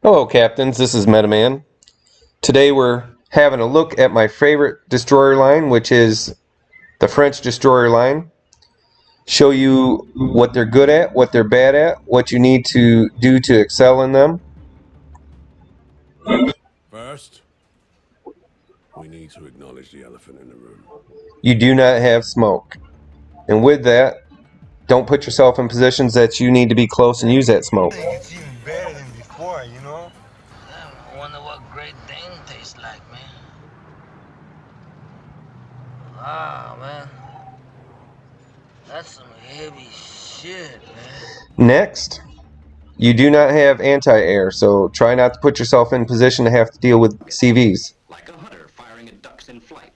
Hello Captains, this is Metaman. Today we're having a look at my favorite destroyer line, which is the French destroyer line. Show you what they're good at, what they're bad at, what you need to do to excel in them. First, we need to acknowledge the elephant in the room. You do not have smoke. And with that, don't put yourself in positions that you need to be close and use that smoke. I think it's even better than before, you know? I wonder what Great Dane tastes like, man. Wow, man. That's some heavy shit, man. Next, you do not have anti-air, so try not to put yourself in position to have to deal with CVs. Like a hunter firing at ducks in flight.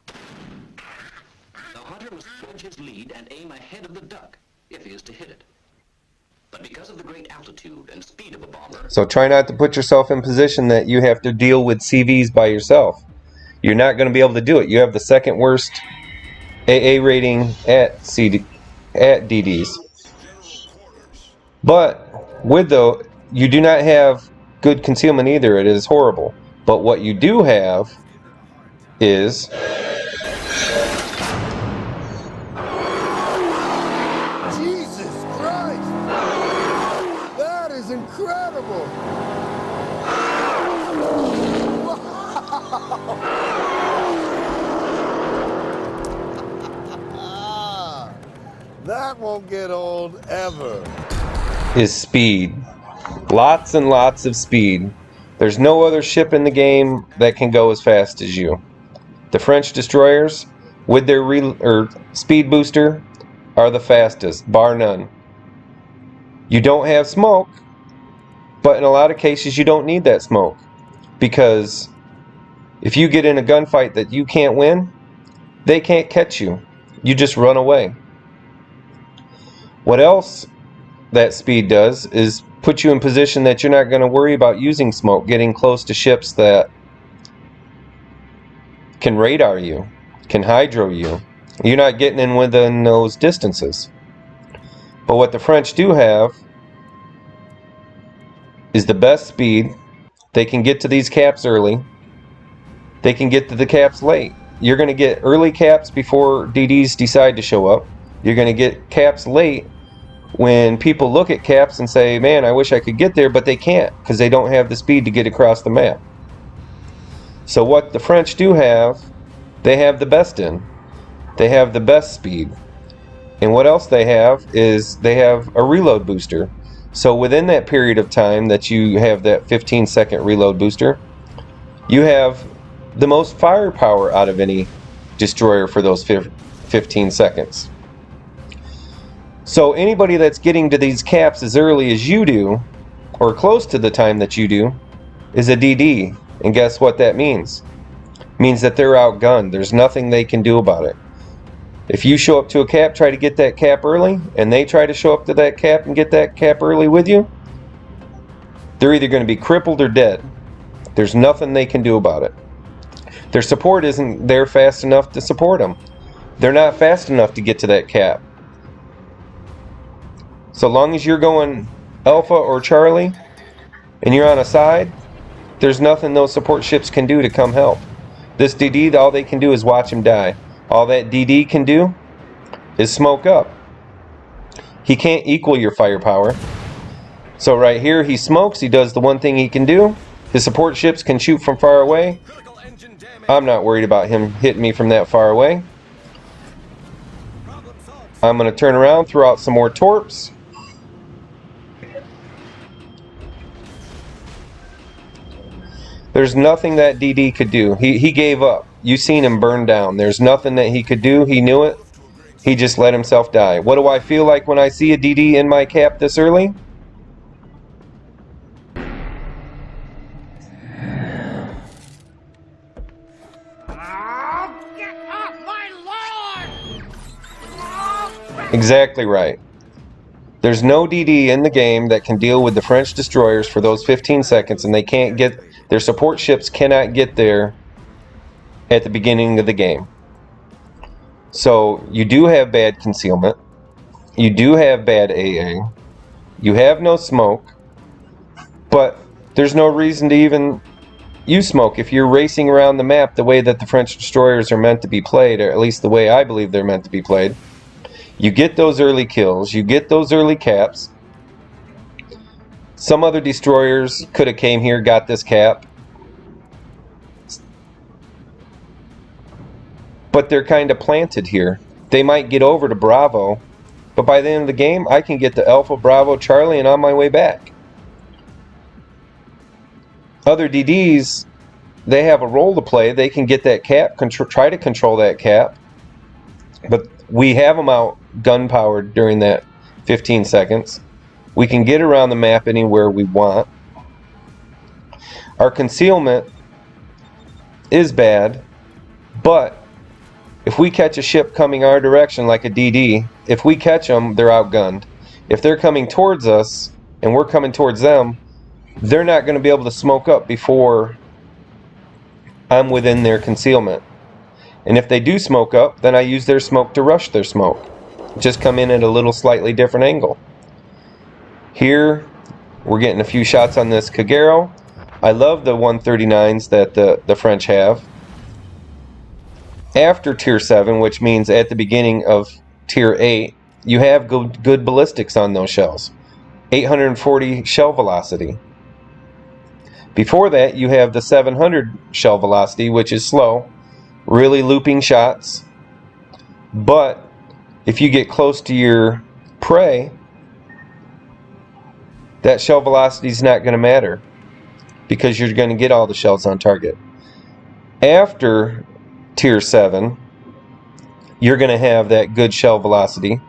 The hunter must judge his lead and aim ahead of the duck, if he is to hit it. But because of the great altitude and speed of a bomber... So try not to put yourself in position that you have to deal with CVs by yourself. You're not going to be able to do it. You have the second worst AA rating at DDs. But with though, you do not have good concealment either. It is horrible. But what you do have is Jesus Christ! That is incredible! Wow! That won't get old ever. is speed. Lots and lots of speed. There's no other ship in the game that can go as fast as you. The French destroyers, with their speed booster, are the fastest, bar none. You don't have smoke, but in a lot of cases you don't need that smoke, because if you get in a gunfight that you can't win, they can't catch you. You just run away. What else that speed does is put you in position that you're not going to worry about using smoke, getting close to ships that can radar you, can hydro you. You're not getting in within those distances. But what the French do have is the best speed. They can get to these caps early. They can get to the caps late. You're going to get early caps before DDs decide to show up. You're going to get caps late when people look at caps and say, man, I wish I could get there, but they can't because they don't have the speed to get across the map. So what the French do have, they have the best in. They have the best speed. And what else they have is they have a reload booster. So within that period of time that you have that 15-second reload booster, you have the most firepower out of any destroyer for those 15 seconds. So anybody that's getting to these caps as early as you do, or close to the time that you do, is a DD. And guess what that means? It means that they're outgunned. There's nothing they can do about it. If you show up to a cap, try to get that cap early, and they try to show up to that cap and get that cap early with you, they're either going to be crippled or dead. There's nothing they can do about it. Their support isn't there fast enough to support them. They're not fast enough to get to that cap. So long as you're going Alpha or Charlie, and you're on a side, there's nothing those support ships can do to come help. This DD, all they can do is watch him die. All that DD can do is smoke up. He can't equal your firepower. So right here, he smokes. He does the one thing he can do. His support ships can shoot from far away. I'm not worried about him hitting me from that far away. I'm going to turn around, throw out some more torps. There's nothing that DD could do. He gave up. You seen him burn down. There's nothing that he could do. He knew it. He just let himself die. What do I feel like when I see a DD in my cap this early? Get off my lawn! Exactly right. There's no DD in the game that can deal with the French destroyers for those 15 seconds, and they can't get, their support ships cannot get there at the beginning of the game. So you do have bad concealment. You do have bad AA. You have no smoke. But there's no reason to even use smoke if you're racing around the map the way that the French destroyers are meant to be played, or at least the way I believe they're meant to be played. You get those early kills, you get those early caps. Some other destroyers could have came here, got this cap, but they're kind of planted here. They might get over to Bravo, but by the end of the game, I can get to Alpha, Bravo, Charlie, and on my way back. Other DDs, they have a role to play. They can get that cap, try to control that cap, but we have them out gun-powered during that 15 seconds. We can get around the map anywhere we want. Our concealment is bad, but if we catch a ship coming our direction like a DD, if we catch them, they're outgunned. If they're coming towards us and we're coming towards them, they're not going to be able to smoke up before I'm within their concealment. And if they do smoke up, then I use their smoke to rush their smoke. Just come in at a little slightly different angle. Here, we're getting a few shots on this Kagero. I love the 139s that the French have. After Tier 7, which means at the beginning of Tier 8, you have good ballistics on those shells. 840 shell velocity. Before that, you have the 700 shell velocity, which is slow, really looping shots. But if you get close to your prey, that shell velocity is not going to matter because you're going to get all the shells on target. After Tier 7, you're going to have that good shell velocity,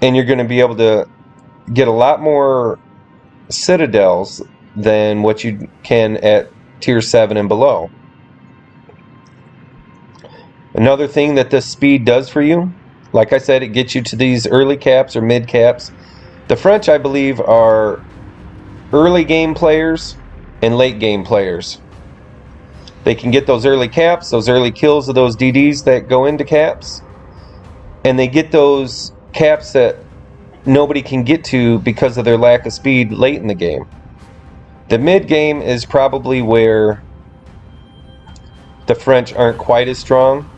and you're going to be able to get a lot more citadels than what you can at Tier 7 and below. Another thing that this speed does for you, like I said, it gets you to these early caps or mid caps. The French, I believe, are early game players and late game players. They can get those early caps, those early kills of those DDs that go into caps, and they get those caps that nobody can get to because of their lack of speed late in the game. The mid game is probably where the French aren't quite as strong.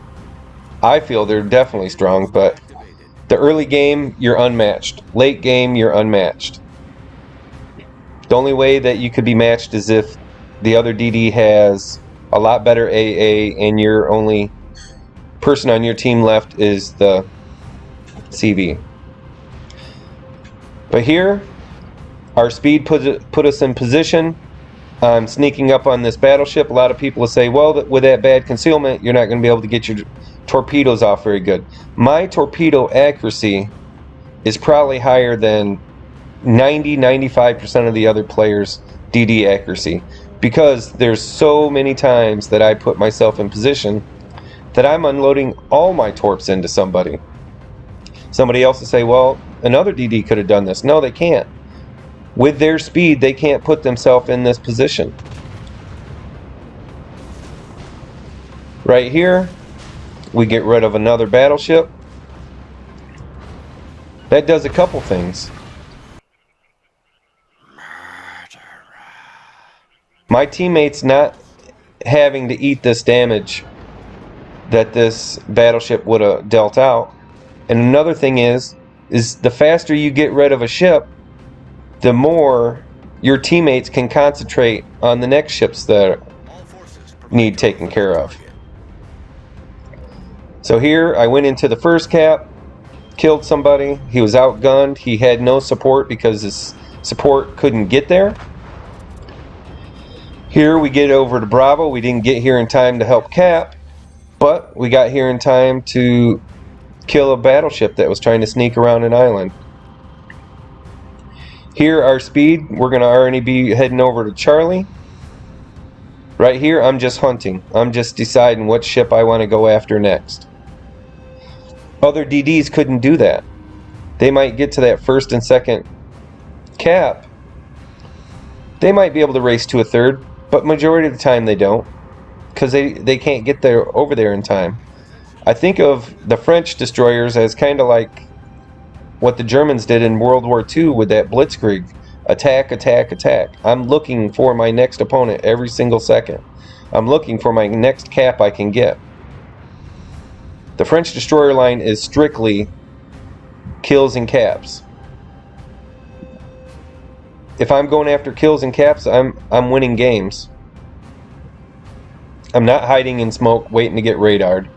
I feel they're definitely strong, but the early game, you're unmatched. Late game, you're unmatched. The only way that you could be matched is if the other DD has a lot better AA and your only person on your team left is the CV. But here, our speed put us in position. I'm sneaking up on this battleship. A lot of people will say, well, with that bad concealment, you're not going to be able to get your torpedoes off very good. My torpedo accuracy is probably higher than 90-95% of the other players' DD accuracy, because there's so many times that I put myself in position that I'm unloading all my torps into somebody. Somebody else will say, well, another DD could have done this. No, they can't. With their speed, they can't put themselves in this position. Right here, we get rid of another battleship. That does a couple things. My teammates not having to eat this damage that this battleship would have dealt out. And another thing is the faster you get rid of a ship, the more your teammates can concentrate on the next ships that need taken care of. So here I went into the first cap, killed somebody. He was outgunned. He had no support because his support couldn't get there. Here we get over to Bravo. We didn't get here in time to help cap, but we got here in time to kill a battleship that was trying to sneak around an island. Here, our speed, we're going to already be heading over to Charlie. Right here, I'm just hunting. I'm just deciding what ship I want to go after next. Other DDs couldn't do that. They might get to that first and second cap. They might be able to race to a third, but majority of the time they don't, because they can't get there over there in time. I think of the French destroyers as kind of like what the Germans did in World War II with that Blitzkrieg. Attack, attack, attack. I'm looking for my next opponent every single second. I'm looking for my next cap I can get. The French destroyer line is strictly kills and caps. If I'm going after kills and caps, I'm winning games. I'm not hiding in smoke waiting to get radared.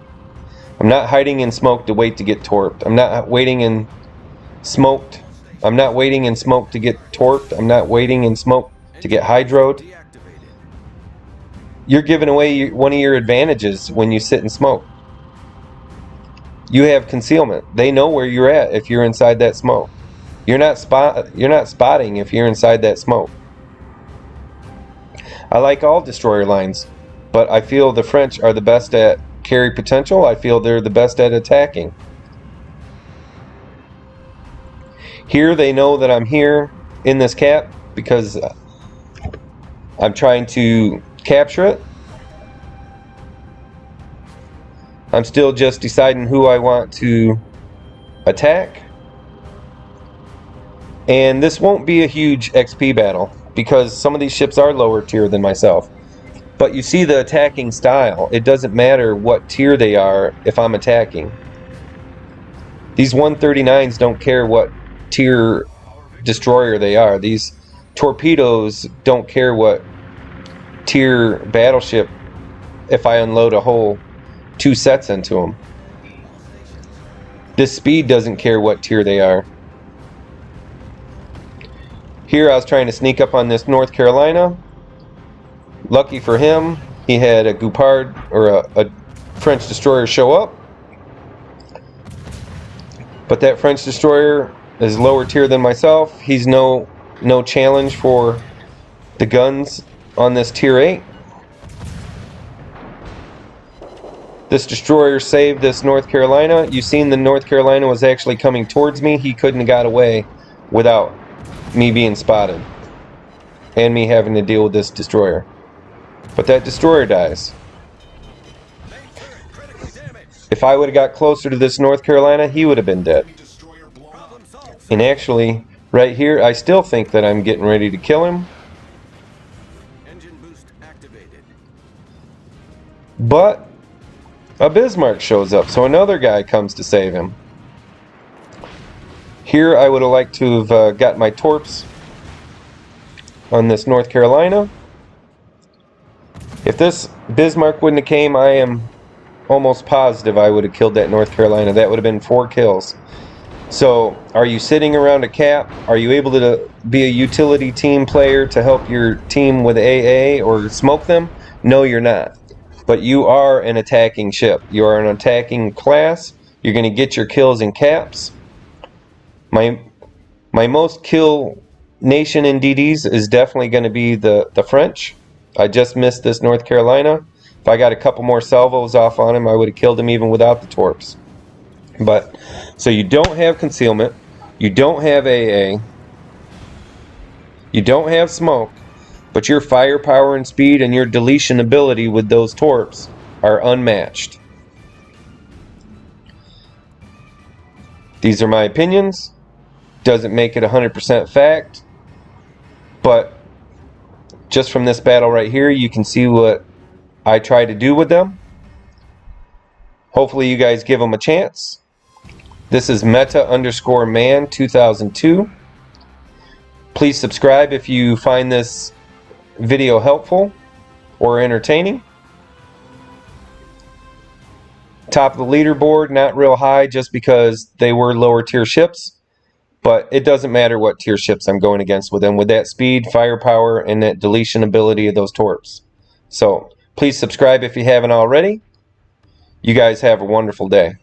I'm not hiding in smoke to wait to get torped. I'm not waiting in smoked. I'm not waiting in smoke to get torped. I'm not waiting in smoke to get hydroed. You're giving away one of your advantages when you sit in smoke. You have concealment. They know where you're at if you're inside that smoke. You're not spotting if you're inside that smoke. I like all destroyer lines, but I feel the French are the best at carry potential. I feel they're the best at attacking. Here they know that I'm here in this cap because I'm trying to capture it. I'm still just deciding who I want to attack. And this won't be a huge XP battle because some of these ships are lower tier than myself. But you see the attacking style. It doesn't matter what tier they are if I'm attacking. These 139s don't care what tier destroyer they are. These torpedoes don't care what tier battleship if I unload a whole 2 sets into them. This speed doesn't care what tier they are. Here I was trying to sneak up on this North Carolina. Lucky for him, he had a Goupard or a French destroyer show up. But that French destroyer is lower tier than myself. He's no challenge for the guns on this tier 8. This destroyer saved this North Carolina. You seen the North Carolina was actually coming towards me. He couldn't have got away without me being spotted and me having to deal with this destroyer. But that destroyer dies. If I would have got closer to this North Carolina, he would have been dead. And actually, right here, I still think that I'm getting ready to kill him. But a Bismarck shows up, so another guy comes to save him. Here I would have liked to have got my torps on this North Carolina. If this Bismarck wouldn't have came, I am almost positive I would have killed that North Carolina. That would have been 4 kills. So, are you sitting around a cap? Are you able to be a utility team player to help your team with AA or smoke them? No, you're not. But you are an attacking ship. You are an attacking class. You're going to get your kills in caps. My most kill nation in DDs is definitely going to be the French. I just missed this North Carolina. If I got a couple more salvos off on him, I would have killed him even without the torps. But, so you don't have concealment. You don't have AA. You don't have smoke. But your firepower and speed and your deletion ability with those torps are unmatched. These are my opinions. Doesn't make it 100% fact. But just from this battle right here, you can see what I try to do with them. Hopefully you guys give them a chance. This is Meta_Man 2002. Please subscribe if you find this video helpful or entertaining. Top of the leaderboard, not real high just because they were lower tier ships. But it doesn't matter what tier ships I'm going against with them, with that speed, firepower, and that deletion ability of those torps. So, please subscribe if you haven't already. You guys have a wonderful day.